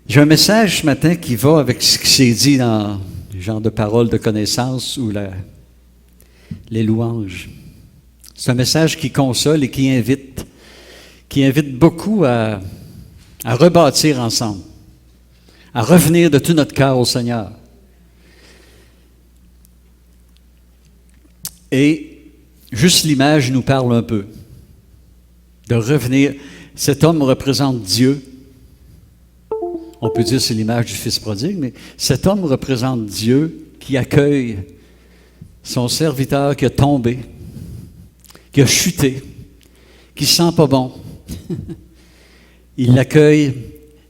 J'ai un message ce matin qui va avec ce qui s'est dit dans le genre de paroles de connaissance ou les louanges. C'est un message qui console et qui invite beaucoup à rebâtir ensemble, à revenir de tout notre cœur au Seigneur. Et juste l'image nous parle un peu de revenir. Cet homme représente Dieu. On peut dire que c'est l'image du Fils prodigue, mais cet homme représente Dieu qui accueille son serviteur qui a tombé, qui a chuté, qui ne sent pas bon. Il l'accueille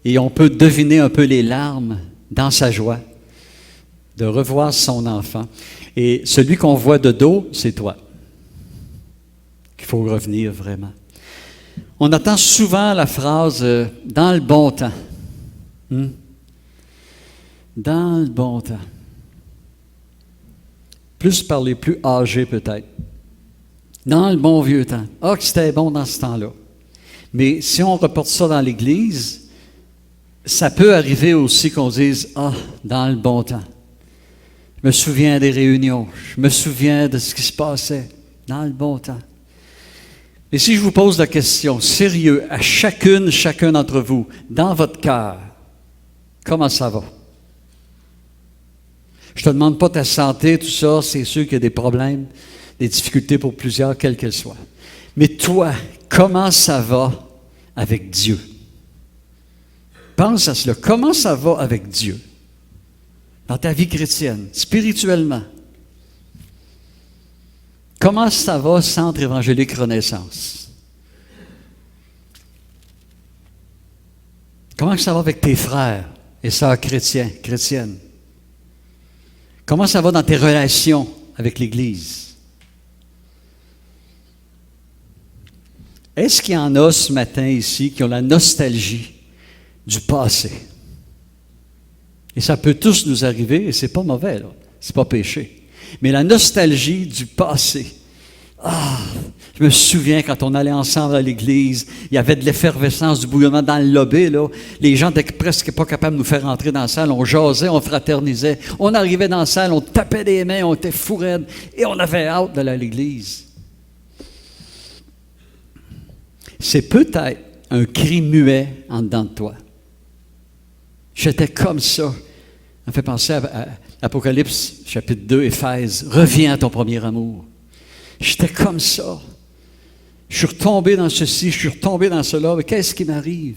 et on peut deviner un peu les larmes dans sa joie de revoir son enfant. Et celui qu'on voit de dos, c'est toi. Qu'il faut revenir vraiment. On entend souvent la phrase « dans le bon temps ». Dans le bon temps. Plus par les plus âgés peut-être. Dans le bon vieux temps. Ah, que c'était bon dans ce temps-là. Mais si on reporte ça dans l'Église, ça peut arriver aussi qu'on dise « Ah, dans le bon temps. Je me souviens des réunions. Je me souviens de ce qui se passait. Dans le bon temps. » Et si je vous pose la question, sérieux, à chacun d'entre vous, dans votre cœur, comment ça va? Je ne te demande pas ta santé, tout ça, c'est sûr qu'il y a des problèmes, des difficultés pour plusieurs, quelles qu'elles soient. Mais toi, comment ça va avec Dieu? Pense à cela. Comment ça va avec Dieu? Dans ta vie chrétienne, spirituellement. Comment ça va, Centre évangélique Renaissance? Comment ça va avec tes frères et sœurs chrétiennes? Comment ça va dans tes relations avec l'Église? Est-ce qu'il y en a ce matin ici qui ont la nostalgie du passé? Et ça peut tous nous arriver, et c'est pas mauvais, là. C'est pas péché. Mais la nostalgie du passé. Ah, je me souviens quand on allait ensemble à l'église, il y avait de l'effervescence, du bouillonnement dans le lobby, là. Les gens n'étaient presque pas capables de nous faire entrer dans la salle. On jasait, on fraternisait. On arrivait dans la salle, on tapait des mains, on était fou raides, et on avait hâte d'aller à l'église. C'est peut-être un cri muet en dedans de toi. J'étais comme ça. Ça me fait penser à Apocalypse, chapitre 2, Éphèse. Reviens à ton premier amour. J'étais comme ça. Je suis retombé dans ceci, je suis retombé dans cela. Mais qu'est-ce qui m'arrive?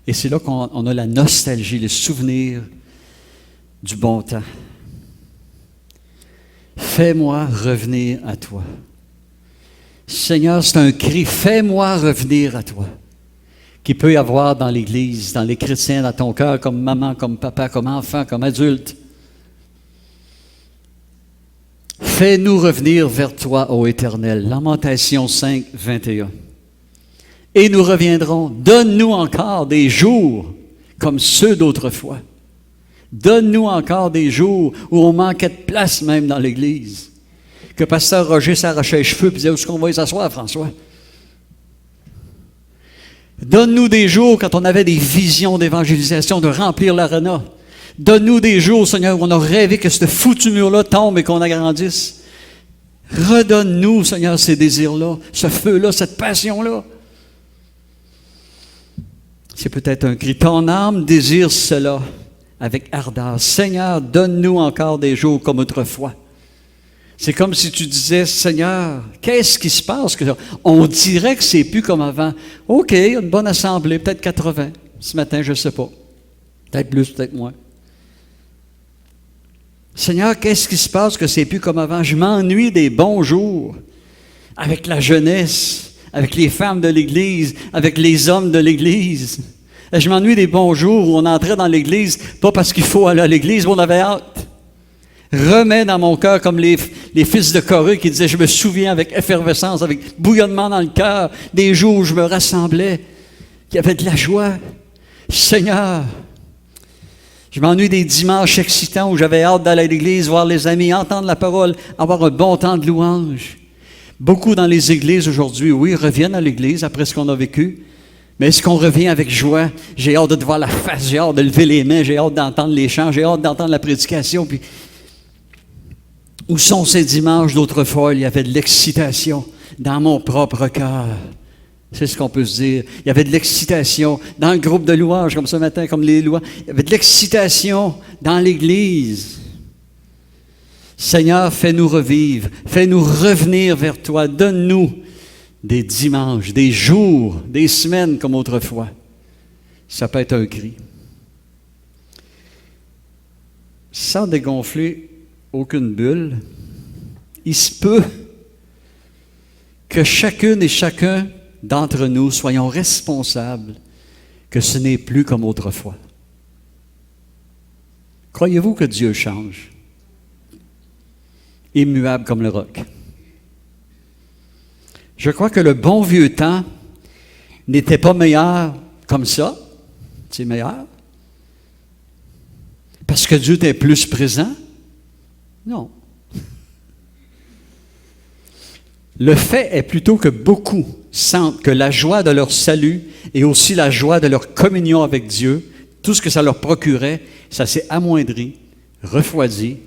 Et c'est là qu'on a la nostalgie, les souvenirs du bon temps. Fais-moi revenir à toi. Seigneur, c'est un cri. Fais-moi revenir à toi. Qu'il peut y avoir dans l'Église, dans les chrétiens, dans ton cœur, comme maman, comme papa, comme enfant, comme adulte. Fais-nous revenir vers toi, ô Éternel. Lamentation 5, 21. Et nous reviendrons. Donne-nous encore des jours comme ceux d'autrefois. Donne-nous encore des jours où on manquait de place même dans l'Église. Que pasteur Roger s'arrachait les cheveux et disait, où est-ce qu'on va y s'asseoir, François? Donne-nous des jours quand on avait des visions d'évangélisation, de remplir l'aréna. Donne-nous des jours, Seigneur, où on a rêvé que ce foutu mur-là tombe et qu'on agrandisse. Redonne-nous, Seigneur, ces désirs-là, ce feu-là, cette passion-là. C'est peut-être un cri. Ton âme désire cela avec ardeur. Seigneur, donne-nous encore des jours comme autrefois. C'est comme si tu disais, Seigneur, qu'est-ce qui se passe? On dirait que c'est plus comme avant. OK, une bonne assemblée, peut-être 80. Ce matin, je ne sais pas. Peut-être plus, peut-être moins. Seigneur, qu'est-ce qui se passe que c'est plus comme avant? Je m'ennuie des bons jours avec la jeunesse, avec les femmes de l'Église, avec les hommes de l'Église. Je m'ennuie des bons jours où on entrait dans l'Église, pas parce qu'il faut aller à l'Église, mais on avait hâte. Remets dans mon cœur comme les fils de Corée qui disaient, je me souviens avec effervescence, avec bouillonnement dans le cœur, des jours où je me rassemblais, qu'il y avait de la joie. Seigneur, je m'ennuie des dimanches excitants où j'avais hâte d'aller à l'église, voir les amis, entendre la parole, avoir un bon temps de louange. Beaucoup dans les églises aujourd'hui, oui, reviennent à l'église après ce qu'on a vécu, Mais est-ce qu'on revient avec joie? J'ai hâte de te voir la face, j'ai hâte de lever les mains, j'ai hâte d'entendre les chants, j'ai hâte d'entendre la prédication. Puis, où sont ces dimanches d'autrefois? Il y avait de l'excitation dans mon propre cœur. C'est ce qu'on peut se dire. Il y avait de l'excitation dans le groupe de louanges, comme ce matin, comme les louanges. Il y avait de l'excitation dans l'Église. Seigneur, fais-nous revivre, fais-nous revenir vers toi. Donne-nous des dimanches, des jours, des semaines comme autrefois. Ça peut être un cri. Sans dégonfler aucune bulle, il se peut que chacune et chacun d'entre nous soyons responsables que ce n'est plus comme autrefois. Croyez-vous que Dieu change? Immuable comme le roc. Je crois que le bon vieux temps n'était pas meilleur comme ça. C'est meilleur. Parce que Dieu était plus présent? Non. Le fait est plutôt que beaucoup sentent que la joie de leur salut et aussi la joie de leur communion avec Dieu, tout ce que ça leur procurait, ça s'est amoindri, refroidi,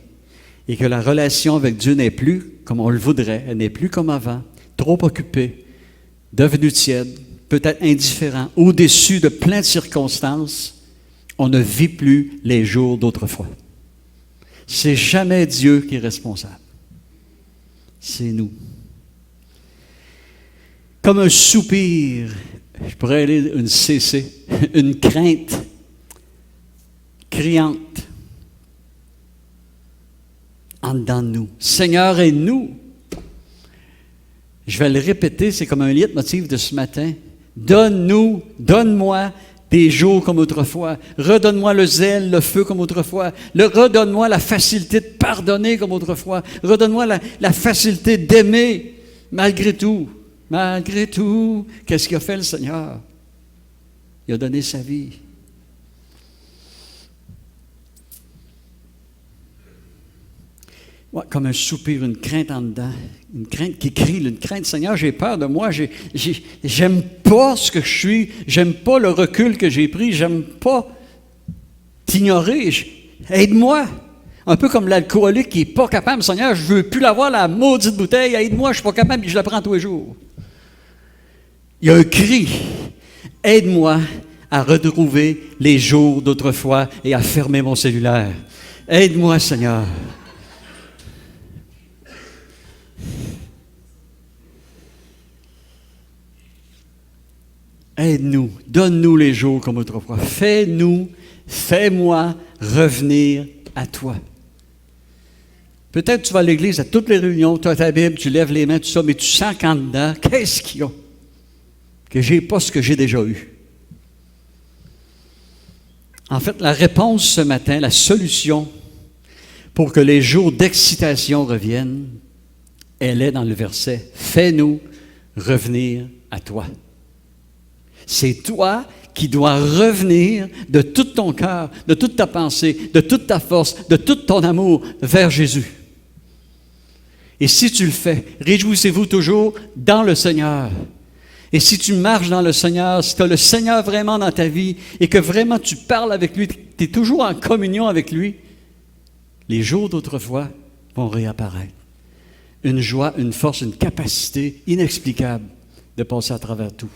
et que la relation avec Dieu n'est plus comme on le voudrait, elle n'est plus comme avant, trop occupée, devenue tiède, peut-être indifférent, au-dessus de plein de circonstances. On ne vit plus les jours d'autrefois. C'est jamais Dieu qui est responsable. C'est nous. Comme un soupir, je pourrais aller une CC, une crainte criante en dedans de nous. Seigneur, aide-nous. Je vais le répéter, c'est comme un leitmotiv de ce matin. Donne-nous, donne-moi des jours comme autrefois. Redonne-moi le zèle, le feu comme autrefois. Redonne-moi la facilité de pardonner comme autrefois. Redonne-moi la facilité d'aimer malgré tout. Malgré tout, qu'est-ce qu'a fait le Seigneur? Il a donné sa vie. Ouais, comme un soupir, une crainte en dedans, une crainte qui crie, une crainte, Seigneur, j'ai peur de moi, j'aime pas ce que je suis, j'aime pas le recul que j'ai pris, j'aime pas t'ignorer, aide-moi. Un peu comme l'alcoolique qui n'est pas capable, Seigneur, je ne veux plus l'avoir, la maudite bouteille, aide-moi, je ne suis pas capable, puis je la prends tous les jours. Il y a un cri, aide-moi à retrouver les jours d'autrefois et à fermer mon cellulaire. Aide-moi, Seigneur. Aide-nous, donne-nous les jours comme autrefois. Fais-moi revenir à toi. Peut-être tu vas à l'église à toutes les réunions, tu as ta Bible, tu lèves les mains, tout ça, mais tu sens qu'en dedans, qu'est-ce qu'il y a? Que je n'ai pas ce que j'ai déjà eu. En fait, la réponse ce matin, la solution pour que les jours d'excitation reviennent, elle est dans le verset « Fais-nous revenir à toi ». C'est toi qui dois revenir de tout ton cœur, de toute ta pensée, de toute ta force, de tout ton amour vers Jésus. Et si tu le fais, réjouissez-vous toujours dans le Seigneur. Et si tu marches dans le Seigneur, si tu as le Seigneur vraiment dans ta vie et que vraiment tu parles avec lui, tu es toujours en communion avec lui, les jours d'autrefois vont réapparaître. Une joie, une force, une capacité inexplicable de passer à travers tout.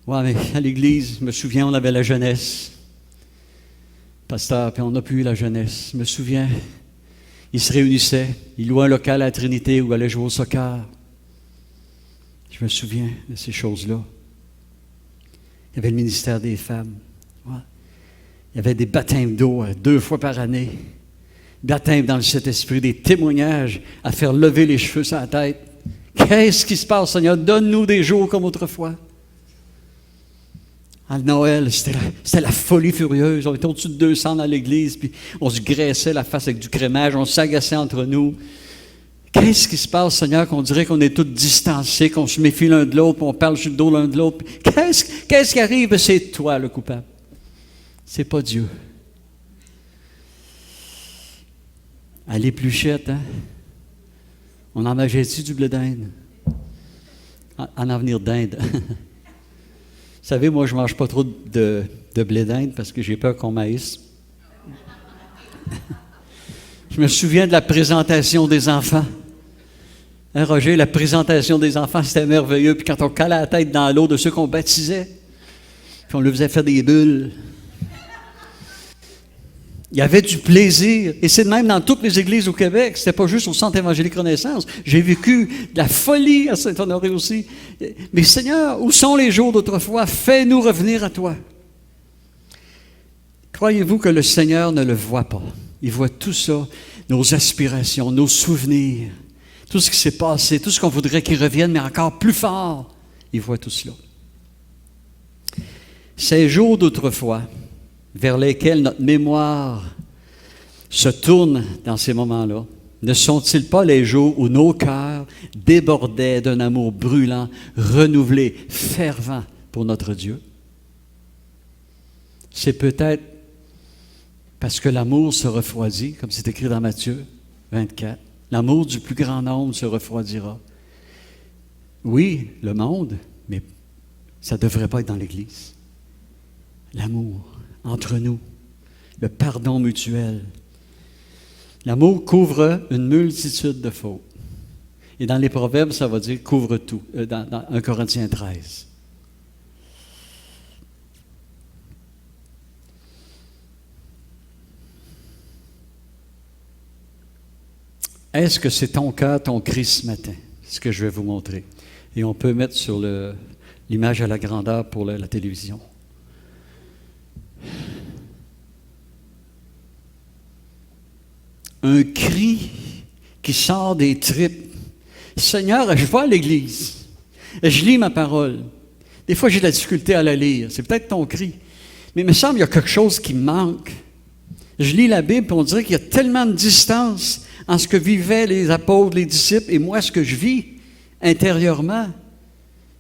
Oui, mais à l'église, je me souviens, on avait la jeunesse. Pasteur, puis on n'a plus eu la jeunesse. Je me souviens, ils se réunissaient, ils louaient un local à la Trinité où ils allaient jouer au soccer. Je me souviens de ces choses-là. Il y avait le ministère des femmes. Ouais. Il y avait des baptêmes d'eau 2 fois par année. Baptêmes dans le Saint-Esprit, des témoignages à faire lever les cheveux sur la tête. Qu'est-ce qui se passe, Seigneur? Donne-nous des jours comme autrefois. À Noël, c'était la folie furieuse. On était au-dessus de 200 dans l'église, puis on se graissait la face avec du crémage, on s'agaçait entre nous. Qu'est-ce qui se passe, Seigneur, qu'on dirait qu'on est tous distancés, qu'on se méfie l'un de l'autre, qu'on parle sur le dos l'un de l'autre. Qu'est-ce qui arrive? C'est toi le coupable. C'est pas Dieu. À l'épluchette, hein? On en a jeté du blé d'Inde. En avenir d'Inde. savez, moi, je ne mange pas trop de blé d'Inde parce que j'ai peur qu'on m'haïsse. Je me souviens de la présentation des enfants. Hein, Roger, la présentation des enfants, c'était merveilleux. Puis quand on calait la tête dans l'eau de ceux qu'on baptisait, puis on leur faisait faire des bulles. Il y avait du plaisir. Et c'est de même dans toutes les églises au Québec. C'était pas juste au Centre évangélique Renaissance. J'ai vécu de la folie à Saint-Honoré aussi. Mais Seigneur, où sont les jours d'autrefois? Fais-nous revenir à toi. Croyez-vous que le Seigneur ne le voit pas? Il voit tout ça, nos aspirations, nos souvenirs, tout ce qui s'est passé, tout ce qu'on voudrait qu'il revienne, mais encore plus fort. Il voit tout cela. Ces jours d'autrefois, vers lesquels notre mémoire se tourne dans ces moments-là, ne sont-ils pas les jours où nos cœurs débordaient d'un amour brûlant, renouvelé, fervent pour notre Dieu? C'est peut-être parce que l'amour se refroidit, comme c'est écrit dans Matthieu 24. L'amour du plus grand nombre se refroidira. Oui, le monde, mais ça ne devrait pas être dans l'Église. L'amour entre nous, le pardon mutuel. L'amour couvre une multitude de fautes. Et dans les Proverbes, ça va dire couvre tout, dans 1 Corinthiens 13. Est-ce que c'est ton cœur, ton cri ce matin? C'est ce que je vais vous montrer. Et on peut mettre sur l'image à la grandeur pour la télévision. Un cri qui sort des tripes. Seigneur, je vais à l'église. Je lis ma parole. Des fois, j'ai de la difficulté à la lire. C'est peut-être ton cri. Mais il me semble qu'il y a quelque chose qui me manque. Je lis la Bible et on dirait qu'il y a tellement de distance en ce que vivaient les apôtres, les disciples, et moi, ce que je vis intérieurement.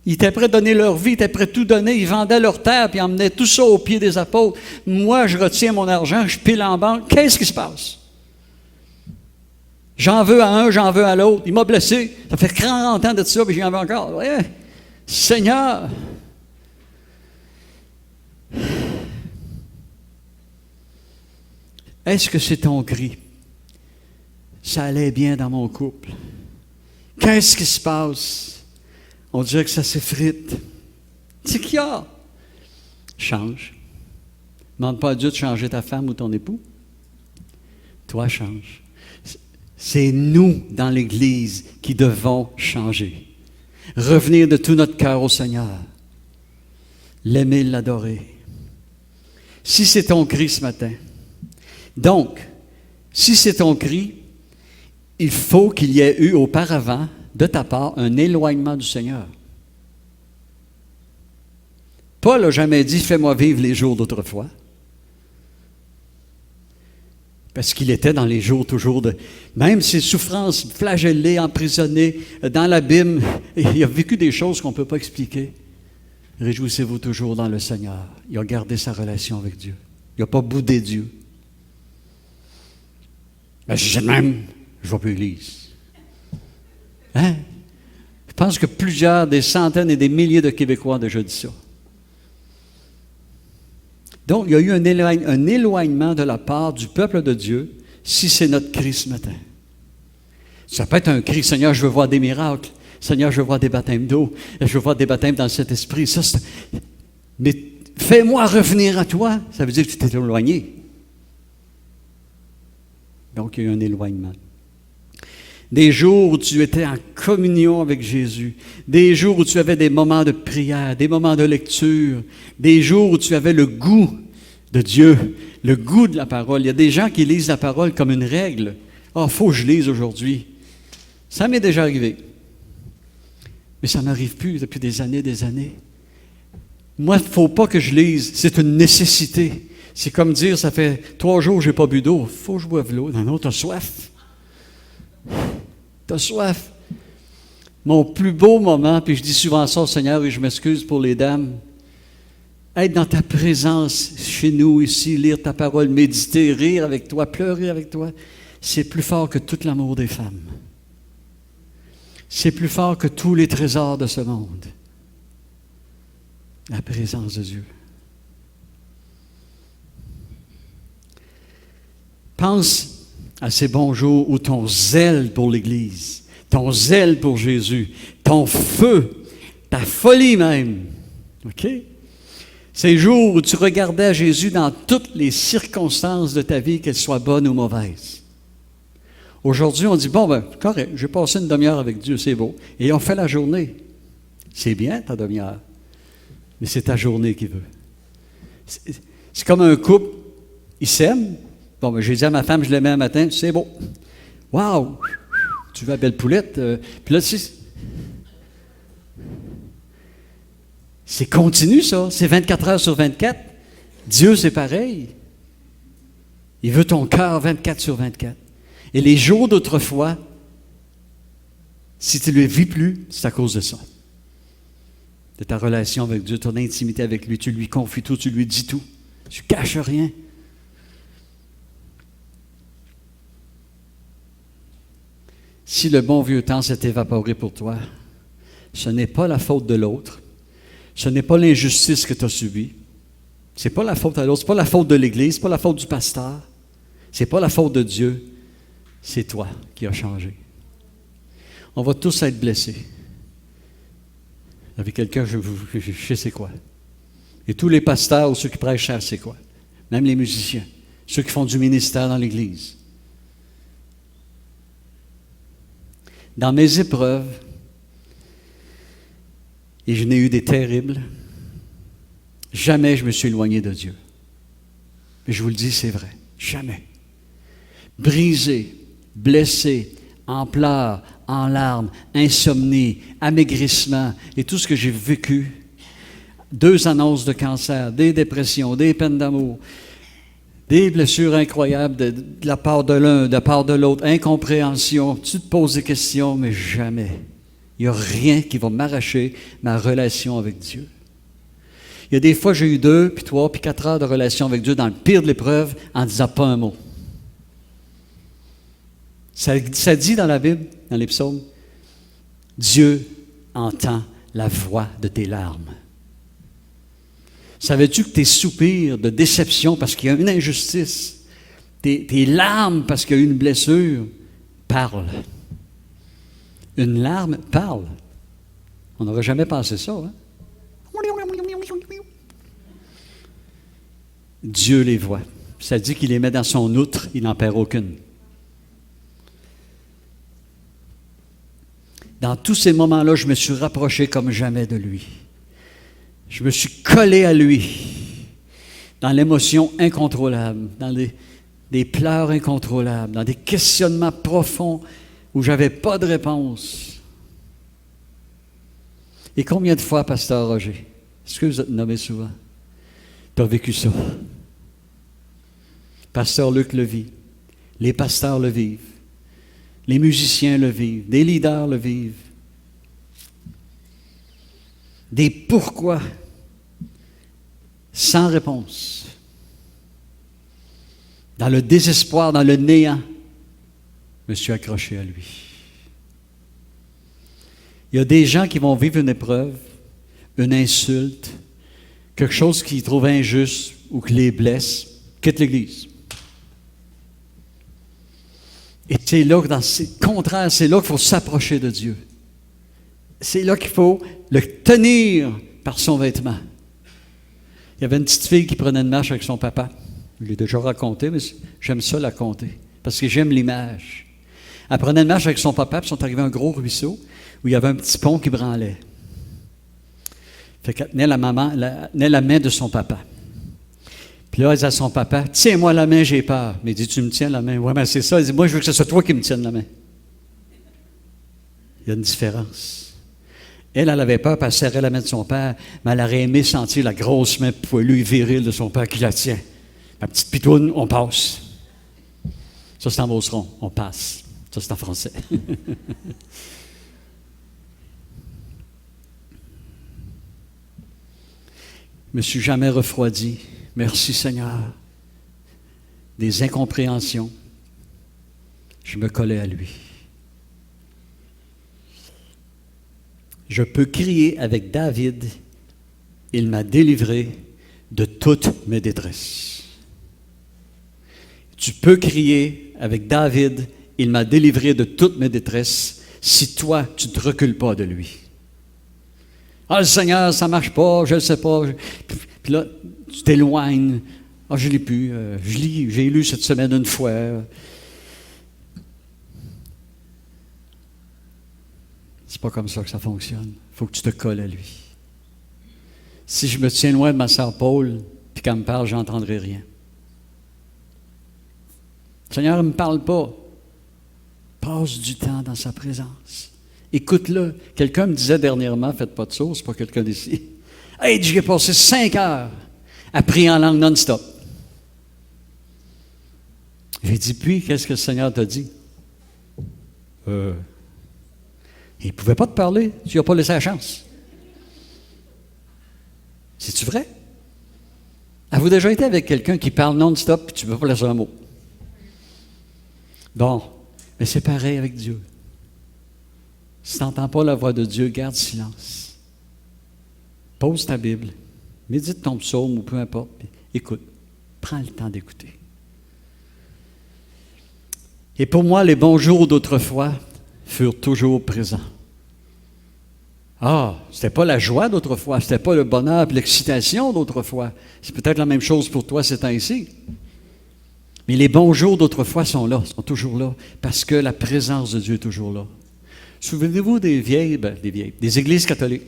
Ils étaient prêts à donner leur vie, ils étaient prêts à tout donner, ils vendaient leur terre, puis ils emmenaient tout ça aux pieds des apôtres. Moi, je retiens mon argent, je pile en banque. Qu'est-ce qui se passe? J'en veux à un, j'en veux à l'autre. Il m'a blessé. Ça fait 40 ans de ça, puis j'en veux encore. Ouais. Seigneur! Est-ce que c'est ton cri? Ça allait bien dans mon couple. Qu'est-ce qui se passe? On dirait que ça s'effrite. C'est qu'il y a. Change. Ne demande pas à Dieu de changer ta femme ou ton époux. Toi, change. C'est nous, dans l'Église, qui devons changer. Revenir de tout notre cœur au Seigneur. L'aimer, l'adorer. Si c'est ton cri ce matin. Donc, si c'est ton cri, il faut qu'il y ait eu auparavant, de ta part, un éloignement du Seigneur. Paul n'a jamais dit « Fais-moi vivre les jours d'autrefois ». Parce qu'il était dans les jours toujours de... Même ses souffrances, flagellées, emprisonné, dans l'abîme, il a vécu des choses qu'on ne peut pas expliquer. Réjouissez-vous toujours dans le Seigneur. Il a gardé sa relation avec Dieu. Il n'a pas boudé Dieu. Ben, je dis même, je ne vais plus à l'église. Hein? Je pense que des centaines et des milliers de Québécois ont déjà dit ça. Donc, il y a eu un éloignement de la part du peuple de Dieu, si c'est notre cri ce matin. Ça peut être un cri, Seigneur, je veux voir des miracles. Seigneur, je veux voir des baptêmes d'eau. Je veux voir des baptêmes dans le Saint-Esprit. Mais fais-moi revenir à toi. Ça veut dire que tu t'es éloigné. Donc, il y a eu un éloignement. Des jours où tu étais en communion avec Jésus, des jours où tu avais des moments de prière, des moments de lecture, des jours où tu avais le goût de Dieu, le goût de la parole. Il y a des gens qui lisent la parole comme une règle. « Ah, il faut que je lise aujourd'hui. » Ça m'est déjà arrivé. Mais ça n'arrive plus depuis des années, des années. Moi, il ne faut pas que je lise. C'est une nécessité. C'est comme dire, ça fait 3 jours que je n'ai pas bu d'eau. Il faut que je boive l'eau. Non, tu as soif. Tu as soif. Mon plus beau moment, puis je dis souvent ça au Seigneur et je m'excuse pour les dames, être dans ta présence chez nous ici, lire ta parole, méditer, rire avec toi, pleurer avec toi, c'est plus fort que tout l'amour des femmes. C'est plus fort que tous les trésors de ce monde. La présence de Dieu. Pense à ces bons jours où ton zèle pour l'Église, ton zèle pour Jésus, ton feu, ta folie même, OK? Ces jours où tu regardais à Jésus dans toutes les circonstances de ta vie, qu'elles soient bonnes ou mauvaises. Aujourd'hui, on dit, bon, ben, correct, j'ai passé une demi-heure avec Dieu, c'est beau. Et on fait la journée. C'est bien, ta demi-heure. Mais c'est ta journée qui veut. C'est comme un couple, ils s'aiment. Bon, ben, j'ai dit à ma femme, je l'aimais un matin, c'est beau. Waouh! Tu veux la belle poulette? Puis là, c'est continu, ça. C'est 24 heures sur 24. Dieu, c'est pareil. Il veut ton cœur 24 sur 24. Et les jours d'autrefois, si tu ne le vis plus, c'est à cause de ça. De ta relation avec Dieu, ton intimité avec lui. Tu lui confies tout, tu lui dis tout. Tu ne caches rien. Si le bon vieux temps s'est évaporé pour toi, ce n'est pas la faute de l'autre. Ce n'est pas l'injustice que tu as subie. Ce n'est pas la faute à l'autre. Ce n'est pas la faute de l'Église. Ce n'est pas la faute du pasteur. Ce n'est pas la faute de Dieu. C'est toi qui as changé. On va tous être blessés. Avec quelqu'un, je sais c'est quoi. Et tous les pasteurs ou ceux qui prêchent savent c'est quoi. Même les musiciens. Ceux qui font du ministère dans l'Église. Dans mes épreuves, et je n'ai eu des terribles, jamais je me suis éloigné de Dieu. Mais je vous le dis, c'est vrai. Jamais. Brisé, blessé, en pleurs, en larmes, insomnie, amaigrissement et tout ce que j'ai vécu. 2 annonces de cancer, des dépressions, des peines d'amour, des blessures incroyables de la part de l'un, de la part de l'autre, incompréhension. Tu te poses des questions, mais jamais. Il n'y a rien qui va m'arracher ma relation avec Dieu. Il y a des fois, j'ai eu 2, puis 3, puis 4 heures de relation avec Dieu dans le pire de l'épreuve en ne disant pas un mot. Ça dit dans la Bible, dans les psaumes, Dieu entend la voix de tes larmes. Savais-tu que tes soupirs de déception parce qu'il y a une injustice, tes larmes parce qu'il y a eu une blessure, parlent? Une larme parle. On n'aurait jamais pensé ça, hein? Dieu les voit. Ça dit qu'il les met dans son outre, il n'en perd aucune. Dans tous ces moments-là, je me suis rapproché comme jamais de lui. Je me suis collé à lui dans l'émotion incontrôlable, dans des pleurs incontrôlables, dans des questionnements profonds où je n'avais pas de réponse. Et combien de fois, pasteur Roger, est-ce que vous êtes nommé souvent? Tu as vécu ça. Pasteur Luc le vit. Les pasteurs le vivent. Les musiciens le vivent. Des leaders le vivent. Des pourquoi sans réponse. Dans le désespoir, dans le néant, je me suis accroché à lui. Il y a des gens qui vont vivre une épreuve, une insulte, quelque chose qu'ils trouvent injuste ou qui les blesse, quittent l'Église. Et c'est là, dans ces contraires, c'est là qu'il faut s'approcher de Dieu. C'est là qu'il faut le tenir par son vêtement. Il y avait une petite fille qui prenait une marche avec son papa. Je l'ai déjà raconté, mais j'aime ça la conter, parce que j'aime l'image. Elle prenait une marche avec son papa, puis ils sont arrivés à un gros ruisseau où il y avait un petit pont qui branlait. Fait qu'elle tenait la main de son papa. Puis là, elle dit à son papa, « Tiens-moi la main, j'ai peur. » Mais il dit, « Tu me tiens la main. » Oui, mais c'est ça. Elle dit, « Moi, je veux que ce soit toi qui me tienne la main. » Il y a une différence. Elle avait peur, puis elle serrait la main de son père, mais elle aurait aimé sentir la grosse main poilue et virile de son père qui la tient. La petite pitoune, on passe. Ça, c'est en Beauceron, on passe. Ça, c'est en français. Je ne me suis jamais refroidi. Merci Seigneur. Des incompréhensions. Je me collais à lui. Je peux crier avec David il m'a délivré de toutes mes détresses. Tu peux crier avec David, il m'a délivré de toutes mes détresses, si toi, tu ne te recules pas de lui. Ah, le Seigneur, ça ne marche pas, je ne sais pas. Puis là, tu t'éloignes. Ah, je ne l'ai plus. J'ai lu cette semaine une fois. C'est pas comme ça que ça fonctionne. Il faut que tu te colles à lui. Si je me tiens loin de ma sœur Paul, puis qu'elle me parle, je n'entendrai rien. Le Seigneur ne me parle pas. Passe du temps dans sa présence. Écoute-le. Quelqu'un me disait dernièrement, faites pas de sauce, c'est pas quelqu'un d'ici. Hey, j'ai passé 5 heures à prier en langue non-stop. J'ai dit, puis, qu'est-ce que le Seigneur t'a dit? Il ne pouvait pas te parler, tu lui as pas laissé la chance. C'est-tu vrai? Avez-vous déjà été avec quelqu'un qui parle non-stop et tu ne peux pas laisser un mot? Bon, mais c'est pareil avec Dieu. Si tu n'entends pas la voix de Dieu, garde silence. Pose ta Bible, médite ton psaume ou peu importe, puis écoute, prends le temps d'écouter. Et pour moi, les bons jours d'autrefois furent toujours présents. Ah, c'était pas la joie d'autrefois, c'était pas le bonheur et l'excitation d'autrefois. C'est peut-être la même chose pour toi ces temps-ci. Mais les bons jours d'autrefois sont là, sont toujours là, parce que la présence de Dieu est toujours là. Souvenez-vous des églises catholiques,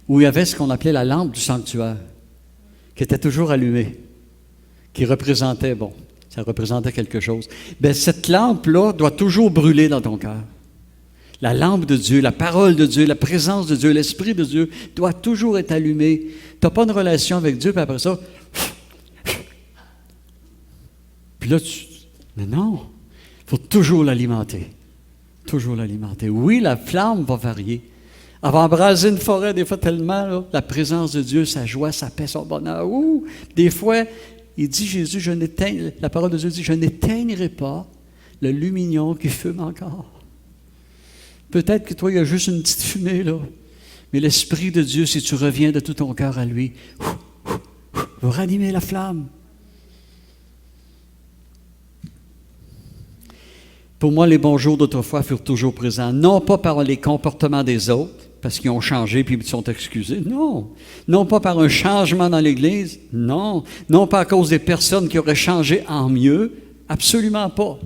où il y avait ce qu'on appelait la lampe du sanctuaire, qui était toujours allumée, qui représentait, ça représentait quelque chose. Bien, cette lampe-là doit toujours brûler dans ton cœur. La lampe de Dieu, la parole de Dieu, la présence de Dieu, l'Esprit de Dieu doit toujours être allumé. Tu n'as pas une relation avec Dieu, puis après ça, puis là, mais non, il faut toujours l'alimenter. Toujours l'alimenter. Oui, la flamme va varier. Elle va embraser une forêt, des fois tellement, là, la présence de Dieu, sa joie, sa paix, son bonheur. Ouh! Des fois, il dit, Jésus, la parole de Dieu dit, je n'éteignerai pas le lumignon qui fume encore. Peut-être que toi, il y a juste une petite fumée, là. Mais l'Esprit de Dieu, si tu reviens de tout ton cœur à lui, va ranimer la flamme. Pour moi, les bons jours d'autrefois furent toujours présents, non pas par les comportements des autres, parce qu'ils ont changé puis ils sont excusés, non. Non pas par un changement dans l'Église, non. Non pas à cause des personnes qui auraient changé en mieux, absolument pas.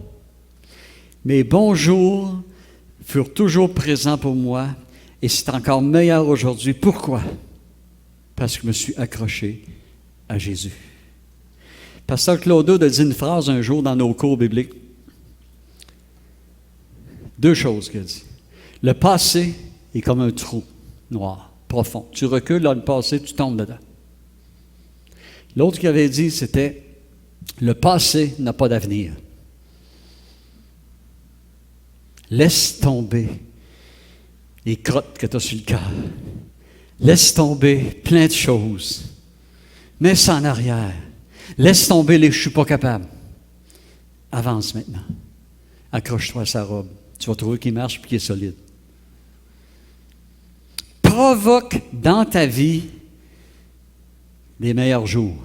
Mes bons jours furent toujours présents pour moi et c'est encore meilleur aujourd'hui. Pourquoi? Parce que je me suis accroché à Jésus. Pasteur Claude a dit une phrase un jour dans nos cours bibliques. 2 choses qu'il a dit. Le passé est comme un trou noir, profond. Tu recules dans le passé, tu tombes dedans. L'autre qui avait dit, c'était le passé n'a pas d'avenir. Laisse tomber les crottes que tu as sur le cœur. Laisse tomber plein de choses. Mets ça en arrière. Laisse tomber les « je ne suis pas capable ». Avance maintenant. Accroche-toi à sa robe. Tu vas trouver qu'il marche et qu'il est solide. Provoque dans ta vie des meilleurs jours.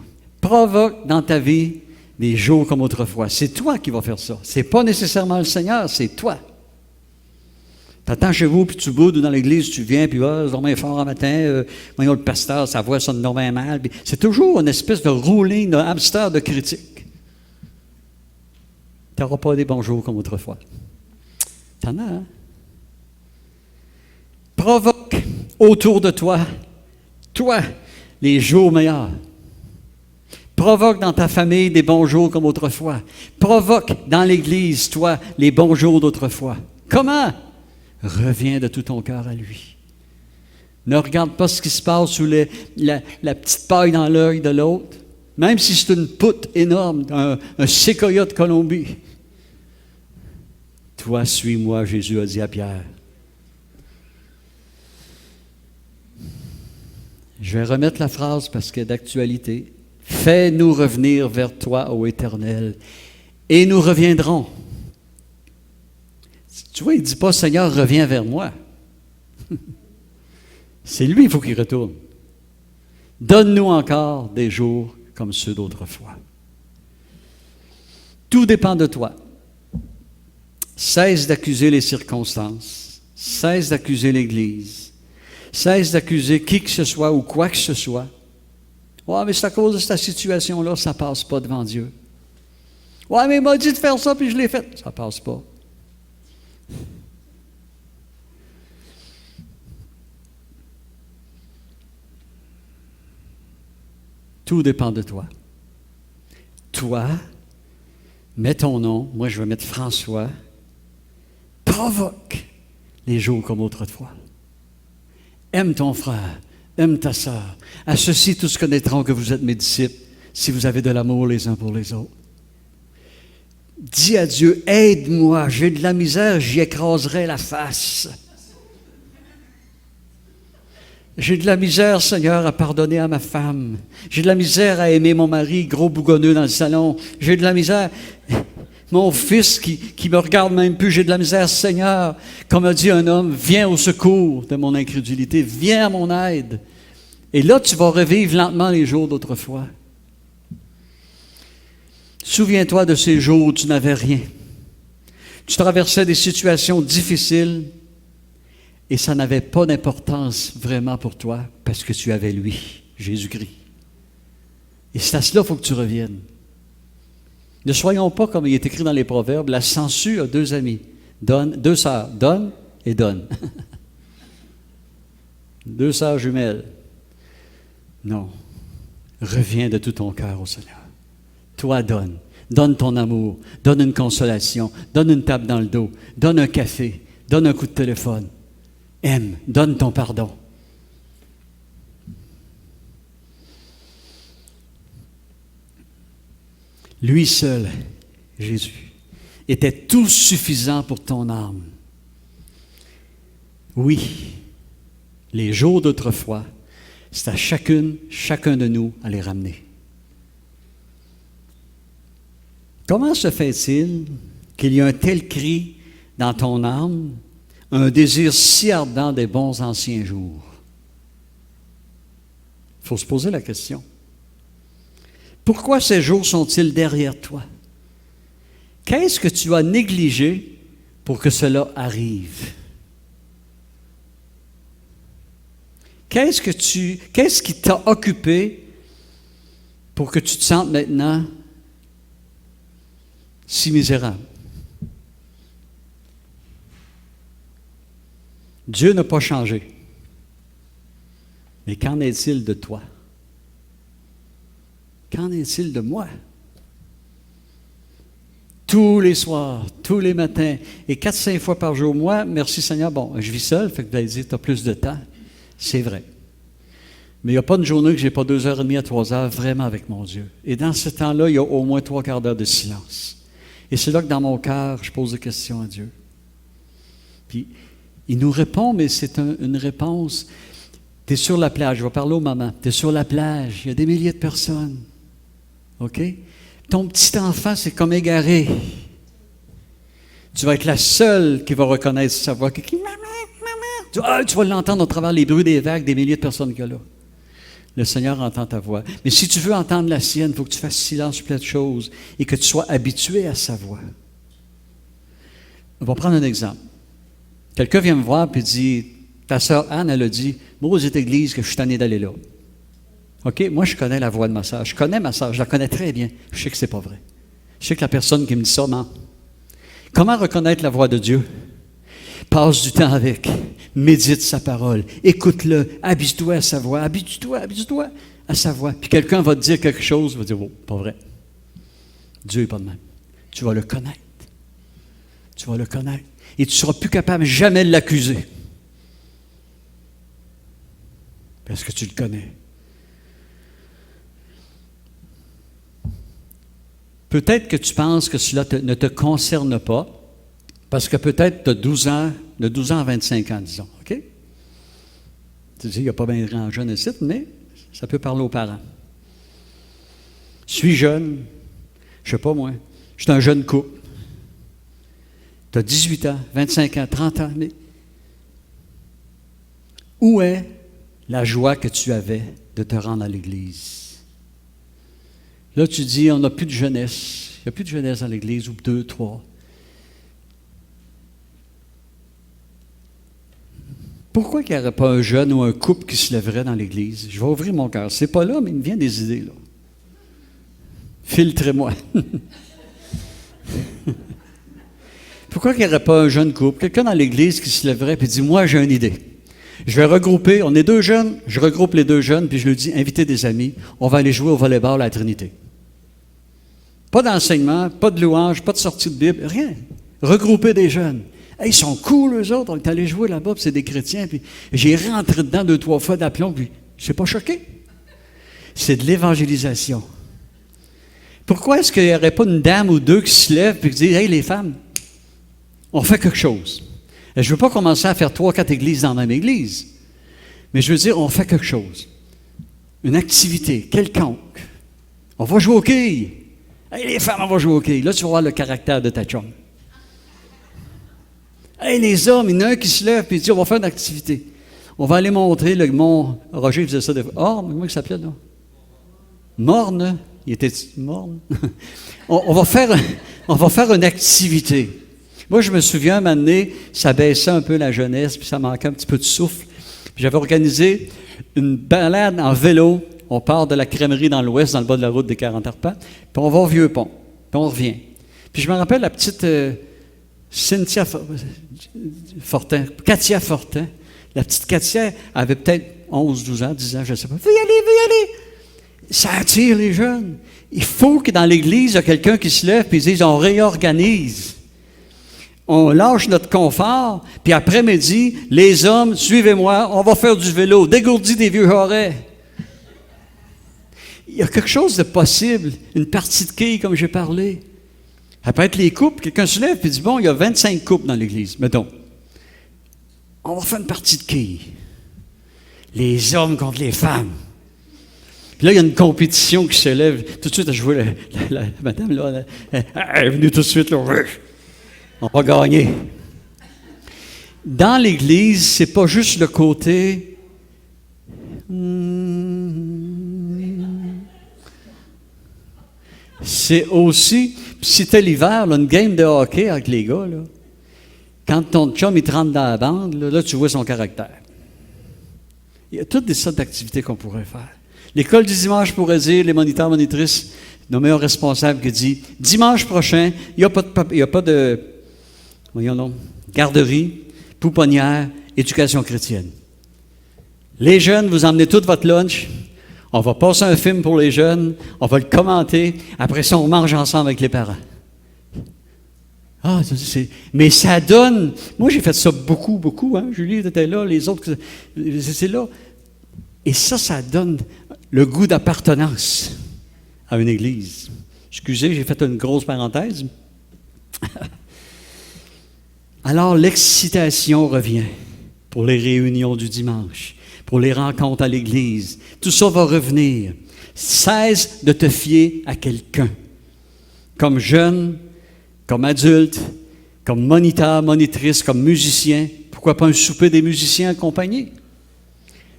Provoque dans ta vie des jours comme autrefois. C'est toi qui vas faire ça. Ce n'est pas nécessairement le Seigneur, c'est toi. Tu attends chez vous, puis tu boudes dans l'église, tu viens, puis c'est dormir fort un matin, voyons le pasteur, sa voix sonne dormir mal. C'est toujours une espèce de rouling, de hamster de critique. Tu n'auras pas des bons jours comme autrefois. T'en as, hein? Provoque autour de toi, les jours meilleurs. Provoque dans ta famille des bons jours comme autrefois. Provoque dans l'Église, toi, les bons jours d'autrefois. Comment? Reviens de tout ton cœur à lui. Ne regarde pas ce qui se passe sous la petite paille dans l'œil de l'autre, même si c'est une poutre énorme, un séquoia de Colombie. Toi, suis-moi, Jésus a dit à Pierre. Je vais remettre la phrase parce qu'elle est d'actualité. Fais-nous revenir vers toi, ô Éternel, et nous reviendrons. Tu vois, il ne dit pas, Seigneur, reviens vers moi. C'est lui, il faut qu'il retourne. Donne-nous encore des jours comme ceux d'autrefois. Tout dépend de toi. Cesse d'accuser les circonstances. Cesse d'accuser l'Église. Cesse d'accuser qui que ce soit ou quoi que ce soit. Ouais, mais c'est à cause de cette situation-là, ça ne passe pas devant Dieu. Ouais, mais il m'a dit de faire ça, puis je l'ai fait. Ça ne passe pas. Tout dépend de toi. Toi, mets ton nom, moi je vais mettre François, provoque les jours comme autrefois. Aime ton frère, aime ta sœur. À ceux-ci tous connaîtront que vous êtes mes disciples, si vous avez de l'amour les uns pour les autres. Dis à Dieu, aide-moi, j'ai de la misère, j'y écraserai la face. J'ai de la misère, Seigneur, à pardonner à ma femme. J'ai de la misère à aimer mon mari, gros bougonneux dans le salon. J'ai de la misère, mon fils qui me regarde même plus. J'ai de la misère, Seigneur. Comme a dit un homme, viens au secours de mon incrédulité. Viens à mon aide. Et là, tu vas revivre lentement les jours d'autrefois. Souviens-toi de ces jours où tu n'avais rien. Tu traversais des situations difficiles. Et ça n'avait pas d'importance vraiment pour toi parce que tu avais lui, Jésus-Christ. Et c'est à cela qu'il faut que tu reviennes. Ne soyons pas comme il est écrit dans les Proverbes, la sangsue a deux amis, deux sœurs, donne et donne. Deux sœurs jumelles. Non. Reviens de tout ton cœur au Seigneur. Toi, donne. Donne ton amour. Donne une consolation. Donne une tape dans le dos. Donne un café. Donne un coup de téléphone. Aime, donne ton pardon. Lui seul, Jésus, était tout suffisant pour ton âme. Oui, les jours d'autrefois, c'est à chacun de nous à les ramener. Comment se fait-il qu'il y a un tel cri dans ton âme, un désir si ardent des bons anciens jours? Il faut se poser la question. Pourquoi ces jours sont-ils derrière toi? Qu'est-ce que tu as négligé pour que cela arrive? Qu'est-ce qui t'a occupé pour que tu te sentes maintenant si misérable? Dieu n'a pas changé. Mais qu'en est-il de toi? Qu'en est-il de moi? Tous les soirs, tous les matins, et 4-5 fois par jour. Moi, merci Seigneur, bon, je vis seul, fait que vous allez dire, tu as plus de temps. C'est vrai. Mais il n'y a pas une journée que je n'ai pas 2h30 à 3h vraiment avec mon Dieu. Et dans ce temps-là, il y a au moins 3/4 d'heure de silence. Et c'est là que dans mon cœur, je pose des questions à Dieu. Puis, il nous répond, mais c'est une réponse. Tu es sur la plage, je vais parler aux mamans. Tu es sur la plage, il y a des milliers de personnes. OK? Ton petit enfant, c'est comme égaré. Tu vas être la seule qui va reconnaître sa voix. Maman. Tu vas l'entendre au travers les bruits des vagues, des milliers de personnes qu'il y a là. Le Seigneur entend ta voix. Mais si tu veux entendre la sienne, il faut que tu fasses silence sur plein de choses et que tu sois habitué à sa voix. On va prendre un exemple. Quelqu'un vient me voir et dit, ta sœur Anne, elle a dit, moi, aux églises, que je suis tanné d'aller là. OK? Moi, je connais la voix de ma sœur. Je connais ma sœur. Je la connais très bien. Je sais que ce n'est pas vrai. Je sais que la personne qui me dit ça ment. Comment reconnaître la voix de Dieu? Passe du temps avec. Médite sa parole. Écoute-le. Habitue-toi à sa voix. Habitue-toi à sa voix. Puis quelqu'un va te dire quelque chose, va dire, oh, pas vrai. Dieu n'est pas de même. Tu vas le connaître. Tu vas le connaître. Et tu ne seras plus capable jamais de l'accuser. Parce que tu le connais. Peut-être que tu penses que cela ne te concerne pas, parce que peut-être tu as 12 ans, de 12 ans à 25 ans, disons. OK? Tu dis, il n'y a pas bien grand jeune ici, mais ça peut parler aux parents. Je suis jeune, je ne sais pas moi, je suis un jeune couple. Tu as 18 ans, 25 ans, 30 ans, mais où est la joie que tu avais de te rendre à l'Église. Là, tu dis, on n'a plus de jeunesse. Il n'y a plus de jeunesse dans l'Église, ou 2, 3. Pourquoi il n'y aurait pas un jeune ou un couple qui se lèverait dans l'Église? Je vais ouvrir mon cœur. C'est pas là, mais il me vient des idées, là. Filtrez-moi. Pourquoi il n'y aurait pas un jeune couple, quelqu'un dans l'Église qui se lèverait et dit, moi, j'ai une idée. Je vais regrouper, on est 2 jeunes, je regroupe les 2 jeunes, puis je leur dis, invitez des amis, on va aller jouer au volleyball à la Trinité. Pas d'enseignement, pas de louange, pas de sortie de Bible, rien. Regrouper des jeunes. Hey, ils sont cool, eux autres. On est allés jouer là-bas, puis c'est des chrétiens. Puis j'ai rentré dedans 2, 3 fois d'aplomb, puis je ne suis pas choqué. C'est de l'évangélisation. Pourquoi est-ce qu'il n'y aurait pas une dame ou 2 qui se lèvent et qui disent, hey, les femmes, on fait quelque chose. Et je ne veux pas commencer à faire 3, 4 églises dans la même église. Mais je veux dire, on fait quelque chose. Une activité quelconque. On va jouer au quilles. Hey, les femmes, on va jouer au quilles. Là, tu vas voir le caractère de ta chum. Hey, les hommes, il y en a un qui se lève et dit, on va faire une activité. On va aller montrer le mont. Roger faisait ça des fois. Oh, comment il s'appelait, là? Morne. Il était morne. on va faire une activité. Moi, je me souviun, un moment donné, ça baissait un peu la jeunesse, puis ça manquait un petit peu de souffle. Puis j'avais organisé une balade en vélo. On part de la crèmerie dans l'ouest, dans le bas de la route des 40 arpents, puis on va au Vieux-Pont, puis on revient. Puis je me rappelle la petite Cynthia Fortin, Katia Fortin. La petite Katia avait peut-être 11, 12 ans, 10 ans, je ne sais pas. Veux y aller! Ça attire les jeunes. Il faut que dans l'Église, il y a quelqu'un qui se lève et dise, on réorganise. On lâche notre confort, puis après-midi, les hommes, suivez-moi, on va faire du vélo, dégourdi des vieux jarrets. Il y a quelque chose de possible, une partie de quilles, comme j'ai parlé. Ça peut être les couples, quelqu'un se lève et dit, bon, il y a 25 couples dans l'Église, mettons. On va faire une partie de quilles. Les hommes contre les femmes. Puis là, il y a une compétition qui se lève. Tout de suite, je vois la madame, là, elle est venue tout de suite, là. On va gagner. Dans l'Église, c'est pas juste le côté... C'est aussi, si c'était l'hiver, là, une game de hockey avec les gars, là, quand ton chum il te rentre dans la bande, là, tu vois son caractère. Il y a toutes des sortes d'activités qu'on pourrait faire. L'école du dimanche pourrait dire, les moniteurs, monitrices, nommer un responsable qui dit, dimanche prochain, il n'y a pas de voyons donc, garderie, pouponnière, éducation chrétienne. Les jeunes, vous emmenez tout votre lunch. On va passer un film pour les jeunes, on va le commenter, après ça, on mange ensemble avec les parents. Ah, mais ça donne... Moi, j'ai fait ça beaucoup, hein. Julie était là, les autres, c'est là. Et ça donne le goût d'appartenance à une église. Excusez, j'ai fait une grosse parenthèse. Alors, l'excitation revient pour les réunions du dimanche, pour les rencontres à l'église. Tout ça va revenir. Cesse de te fier à quelqu'un. Comme jeune, comme adulte, comme moniteur, monitrice, comme musicien. Pourquoi pas un souper des musiciens accompagnés?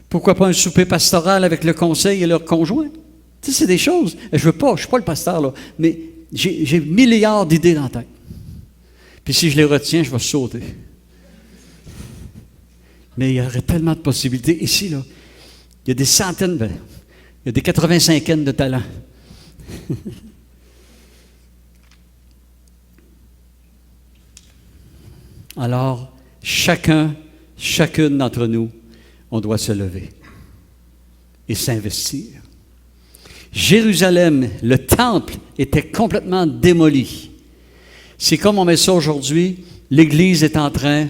Pourquoi pas un souper pastoral avec le conseil et leur conjoint? Tu sais, c'est des choses. Je ne suis pas le pasteur, là, mais j'ai milliards d'idées dans la tête. Puis si je les retiens, je vais sauter. Mais il y aurait tellement de possibilités. Ici, là, il y a des centaines, il y a des 85aines de talents. Alors, chacune d'entre nous, on doit se lever et s'investir. Jérusalem, le temple, était complètement démoli. C'est comme on met ça aujourd'hui, l'Église est en train...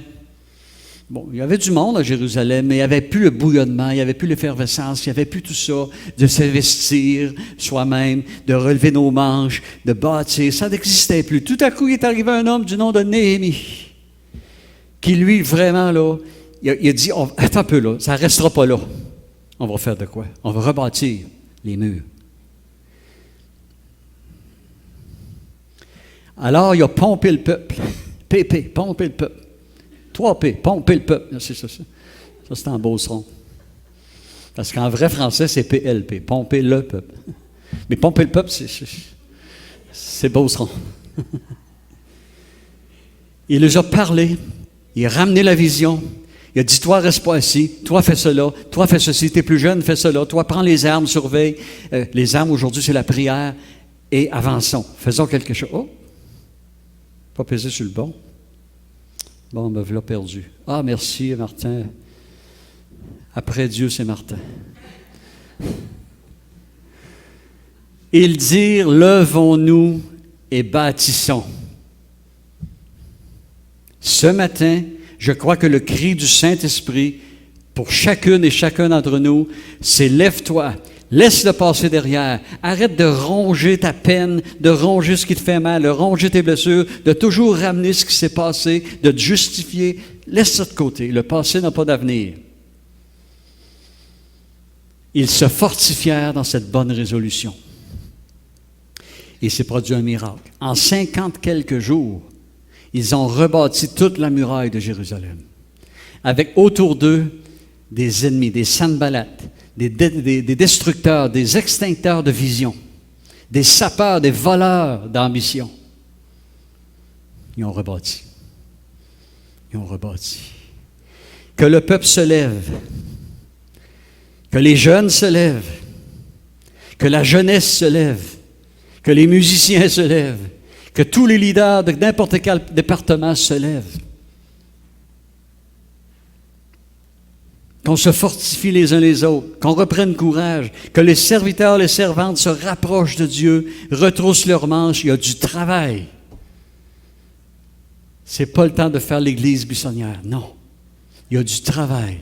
Bon, il y avait du monde à Jérusalem, mais il n'y avait plus le bouillonnement, il n'y avait plus l'effervescence, il n'y avait plus tout ça, de s'investir soi-même, de relever nos manches, de bâtir, ça n'existait plus. Tout à coup, il est arrivé un homme du nom de Néhémie, qui lui, vraiment, là, il a dit, attends un peu là, ça ne restera pas là. On va faire de quoi? On va rebâtir les murs. Alors, il a pompé le peuple. PP, pomper le peuple. 3P, pomper le peuple. C'est ça. Ça, c'est en Beauceron. Parce qu'en vrai français, c'est PLP, pomper le peuple. Mais pomper le peuple, c'est Beauceron. Il les a parlé, il a ramené la vision, il a dit, toi, reste pas assis, toi, fais cela, toi, fais ceci, t'es plus jeune, fais cela, toi, prends les armes, surveille. Les armes, aujourd'hui, c'est la prière, et avançons, faisons quelque chose. Oh, pas peser sur le bon. Bon, me voilà perdu. Ah, merci, Martin. Après Dieu, c'est Martin. Ils dirent, levons-nous et bâtissons. Ce matin, je crois que le cri du Saint-Esprit pour chacune et chacun d'entre nous, c'est lève-toi, laisse-le passer derrière, arrête de ronger ta peine, de ronger ce qui te fait mal, de ronger tes blessures, de toujours ramener ce qui s'est passé, de te justifier. Laisse ça de côté, le passé n'a pas d'avenir. Ils se fortifièrent dans cette bonne résolution. Et s'est produit un miracle. En 50 quelques jours, ils ont rebâti toute la muraille de Jérusalem, avec autour d'eux des ennemis, des sanballats, des destructeurs, des extincteurs de vision, des sapeurs, des voleurs d'ambition. Ils ont rebâti. Ils ont rebâti. Que le peuple se lève, que les jeunes se lèvent, que la jeunesse se lève, que les musiciens se lèvent, que tous les leaders de n'importe quel département se lèvent. Qu'on se fortifie les uns les autres, qu'on reprenne courage, que les serviteurs, les servantes se rapprochent de Dieu, retroussent leurs manches, il y a du travail. Ce n'est pas le temps de faire l'église buissonnière, non. Il y a du travail.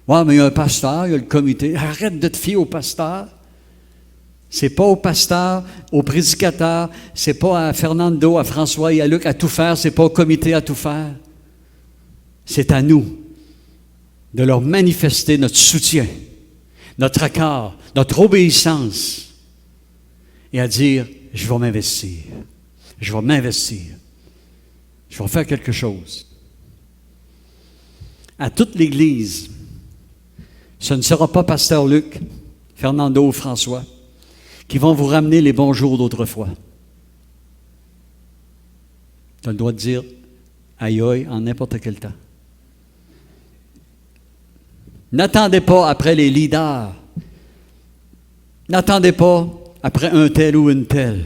Ouais, mais il y a un pasteur, il y a le comité. Arrête de te fier au pasteur. C'est pas au pasteur, au prédicateur, c'est pas à Fernando, à François et à Luc à tout faire, c'est pas au comité à tout faire. C'est à nous de leur manifester notre soutien, notre accord, notre obéissance et à dire, je vais m'investir, je vais m'investir, je vais faire quelque chose. À toute l'Église, ce ne sera pas pasteur Luc, Fernando ou François qui vont vous ramener les bons jours d'autrefois. Tu as le droit de dire aïe aïe en n'importe quel temps. N'attendez pas après les leaders. N'attendez pas après un tel ou une telle.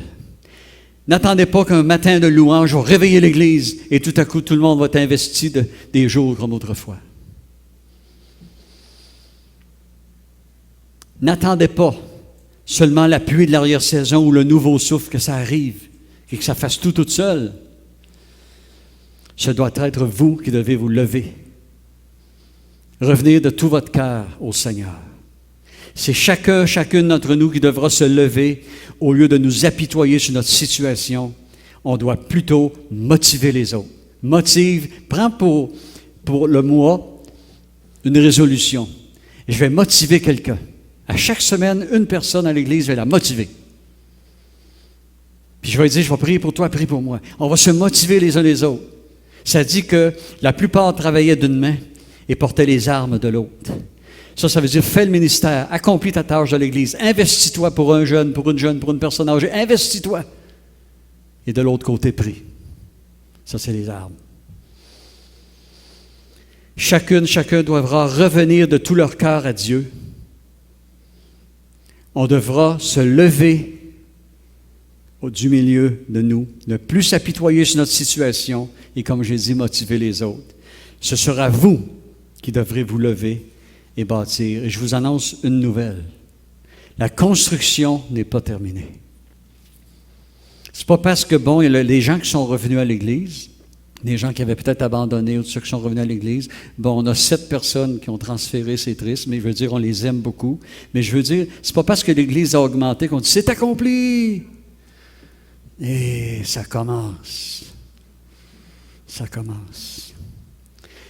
N'attendez pas qu'un matin de louange va réveiller l'Église et tout à coup tout le monde va être investi des jours comme autrefois. N'attendez pas seulement la pluie de l'arrière-saison ou le nouveau souffle que ça arrive et que ça fasse tout toute seule. Ce doit être vous qui devez vous lever. Revenir de tout votre cœur au Seigneur. C'est chacune d'entre nous qui devra se lever au lieu de nous apitoyer sur notre situation. On doit plutôt motiver les autres. Motive, prends pour le mois une résolution. Je vais motiver quelqu'un. À chaque semaine, une personne à l'Église, je vais la motiver. Puis je vais dire, je vais prier pour toi, prie pour moi. On va se motiver les uns les autres. Ça dit que la plupart travaillaient d'une main et portaient les armes de l'autre. Ça veut dire, fais le ministère, accomplis ta tâche de l'Église, investis-toi pour un jeune, pour une personne âgée, investis-toi. Et de l'autre côté, prie. Ça, c'est les armes. Chacun devra revenir de tout leur cœur à Dieu. On devra se lever du milieu de nous, ne plus s'apitoyer sur notre situation et, comme j'ai dit, motiver les autres. Ce sera vous qui devrez vous lever et bâtir. Et je vous annonce une nouvelle. La construction n'est pas terminée. C'est pas parce que, les gens qui sont revenus à l'Église, les gens qui avaient peut-être abandonné ou ceux qui sont revenus à l'Église, on a 7 personnes qui ont transféré, c'est triste, mais je veux dire, on les aime beaucoup. Mais je veux dire, c'est pas parce que l'Église a augmenté qu'on dit, c'est accompli! Et ça commence. Ça commence.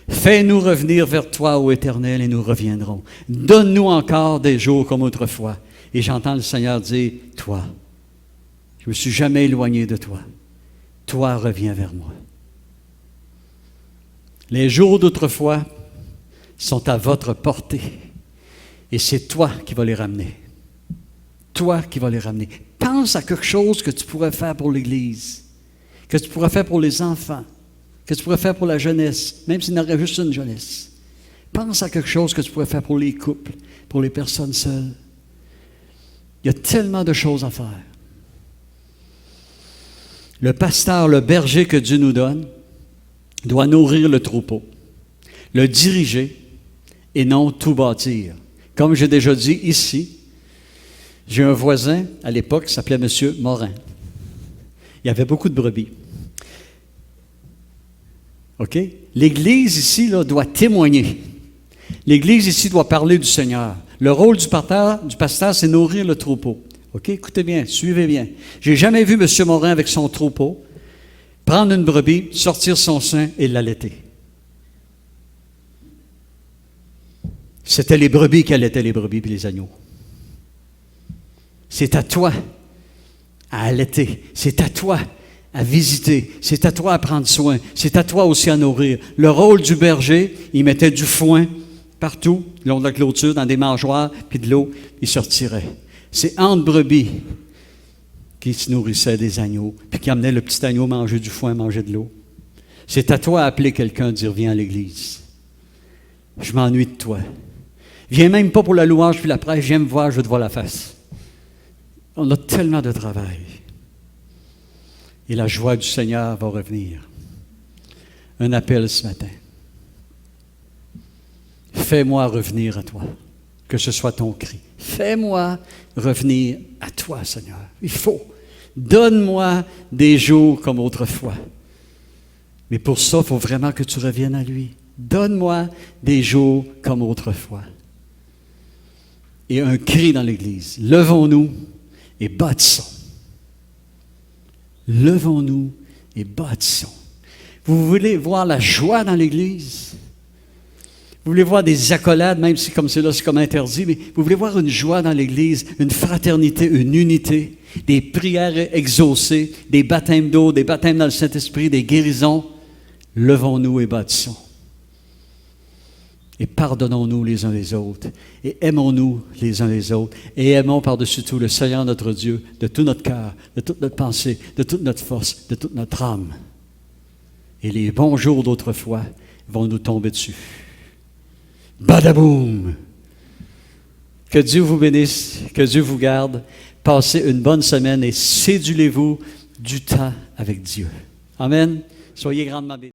Fais-nous revenir vers toi, ô Éternel, et nous reviendrons. Donne-nous encore des jours comme autrefois. Et j'entends le Seigneur dire, toi, je ne me suis jamais éloigné de toi. Toi, reviens vers moi. Les jours d'autrefois sont à votre portée. Et c'est toi qui vas les ramener. Toi qui vas les ramener. Pense à quelque chose que tu pourrais faire pour l'Église, que tu pourrais faire pour les enfants, que tu pourrais faire pour la jeunesse, même s'il y en aurait juste une jeunesse. Pense à quelque chose que tu pourrais faire pour les couples, pour les personnes seules. Il y a tellement de choses à faire. Le pasteur, le berger que Dieu nous donne, doit nourrir le troupeau, le diriger et non tout bâtir. Comme j'ai déjà dit ici, j'ai un voisin à l'époque qui s'appelait M. Morin. Il y avait beaucoup de brebis. OK? L'Église ici là, doit témoigner. L'Église ici doit parler du Seigneur. Le rôle du pasteur, c'est nourrir le troupeau. OK? Écoutez bien, suivez bien. Je n'ai jamais vu M. Morin avec son troupeau prendre une brebis, sortir son sein et l'allaiter. C'était les brebis qui allaitaient les brebis et les agneaux. C'est à toi à allaiter. C'est à toi à visiter. C'est à toi à prendre soin. C'est à toi aussi à nourrir. Le rôle du berger, il mettait du foin partout, le long de la clôture, dans des mangeoires, puis de l'eau, il sortirait. C'est entre brebis qui se nourrissait des agneaux, puis qui amenait le petit agneau manger du foin, manger de l'eau. C'est à toi d'appeler quelqu'un, dire « Viens à l'église. Je m'ennuie de toi. Viens même pas pour la louange puis la prêche, viens me voir, je veux te voir la face. » On a tellement de travail. Et la joie du Seigneur va revenir. Un appel ce matin. Fais-moi revenir à toi. Que ce soit ton cri. Fais-moi revenir à toi, Seigneur. Il faut. Donne-moi des jours comme autrefois. Mais pour ça, il faut vraiment que tu reviennes à lui. Donne-moi des jours comme autrefois. Et un cri dans l'Église. Levons-nous et bâtissons. Levons-nous et bâtissons. Vous voulez voir la joie dans l'Église? Vous voulez voir des accolades, même si comme c'est là, c'est comme interdit, mais vous voulez voir une joie dans l'Église, une fraternité, une unité, des prières exaucées, des baptêmes d'eau, des baptêmes dans le Saint-Esprit, des guérisons. Levons-nous et bâtissons. Et pardonnons-nous les uns les autres. Et aimons-nous les uns les autres. Et aimons par-dessus tout le Seigneur notre Dieu de tout notre cœur, de toute notre pensée, de toute notre force, de toute notre âme. Et les bons jours d'autrefois vont nous tomber dessus. Badaboum! Que Dieu vous bénisse, que Dieu vous garde. Passez une bonne semaine et cédulez-vous du temps avec Dieu. Amen. Soyez grandement bénis.